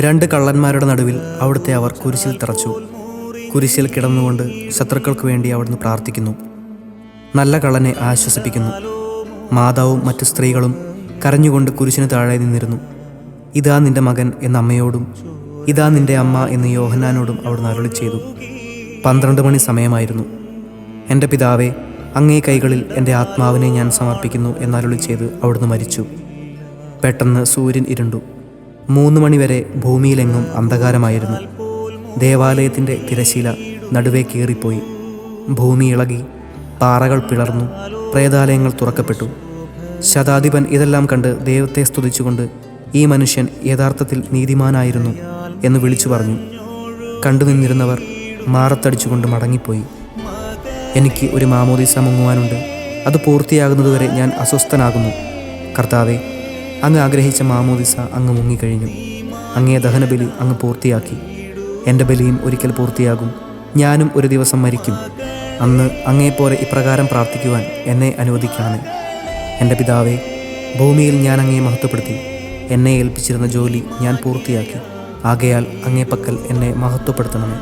രണ്ട് കള്ളന്മാരുടെ നടുവിൽ അവിടുത്തെ അവർ കുരിശിൽ തറച്ചു. കുരിശിൽ കിടന്നുകൊണ്ട് ശത്രുക്കൾക്ക് വേണ്ടി അവിടുന്ന് പ്രാർത്ഥിക്കുന്നു. നല്ല കള്ളനെ ആശ്വസിപ്പിക്കുന്നു. മാതാവും മറ്റു സ്ത്രീകളും കരഞ്ഞുകൊണ്ട് കുരിശിന് താഴെ നിന്നിരുന്നു. ഇതാ നിന്റെ മകൻ എന്ന അമ്മയോടും ഇതാ നിന്റെ അമ്മ എന്ന് യോഹന്നാനോടും അവിടുന്ന് അരുളി ചെയ്തു. 12 മണി സമയമായിരുന്നു. എൻ്റെ പിതാവേ, അങ്ങേ കൈകളിൽ എൻ്റെ ആത്മാവിനെ ഞാൻ സമർപ്പിക്കുന്നു എന്നരുളി ചെയ്ത് അവിടുന്ന് മരിച്ചു. പെട്ടെന്ന് സൂര്യൻ ഇരുണ്ടു. 3 മണിവരെ ഭൂമിയിലെങ്ങും അന്ധകാരമായിരുന്നു. ദേവാലയത്തിൻ്റെ തിരശീല നടുവേ കീറിപ്പോയി. ഭൂമി ഇളകി, പാറകൾ പിളർന്നു, പ്രേതാലയങ്ങൾ തുറക്കപ്പെട്ടു. ശതാധിപൻ ഇതെല്ലാം കണ്ട് ദൈവത്തെ സ്തുതിച്ചുകൊണ്ട് ഈ മനുഷ്യൻ യഥാർത്ഥത്തിൽ നീതിമാനായിരുന്നു എന്ന് വിളിച്ചു പറഞ്ഞു. കണ്ടുനിന്നിരുന്നവർ മാറത്തടിച്ചുകൊണ്ട് മടങ്ങിപ്പോയി. എനിക്ക് ഒരു മാമോദീസ മുങ്ങുവാനുണ്ട്. അത് പൂർത്തിയാകുന്നതുവരെ ഞാൻ അസ്വസ്ഥനാകുന്നു. കർത്താവെ, അങ്ങ് ആഗ്രഹിച്ച മാമോദീസ അങ്ങ് മുങ്ങിക്കഴിഞ്ഞു. അങ്ങേ ദഹനബലി അങ്ങ് പൂർത്തിയാക്കി. എൻ്റെ ബലിയും ഒരിക്കൽ പൂർത്തിയാകും. ഞാനും ഒരു ദിവസം മരിക്കും. അന്ന് അങ്ങേപ്പോലെ ഇപ്രകാരം പ്രാർത്ഥിക്കുവാൻ എന്നെ അനുവദിക്കണമേ. എൻ്റെ പിതാവേ, ഭൂമിയിൽ ഞാൻ അങ്ങയെ മഹത്വപ്പെടുത്തി. എന്നെ ഏൽപ്പിച്ചിരുന്ന ജോലി ഞാൻ പൂർത്തിയാക്കി. ആകയാൽ അങ്ങേ പക്കൽ എന്നെ മഹത്വപ്പെടുത്തണമേ.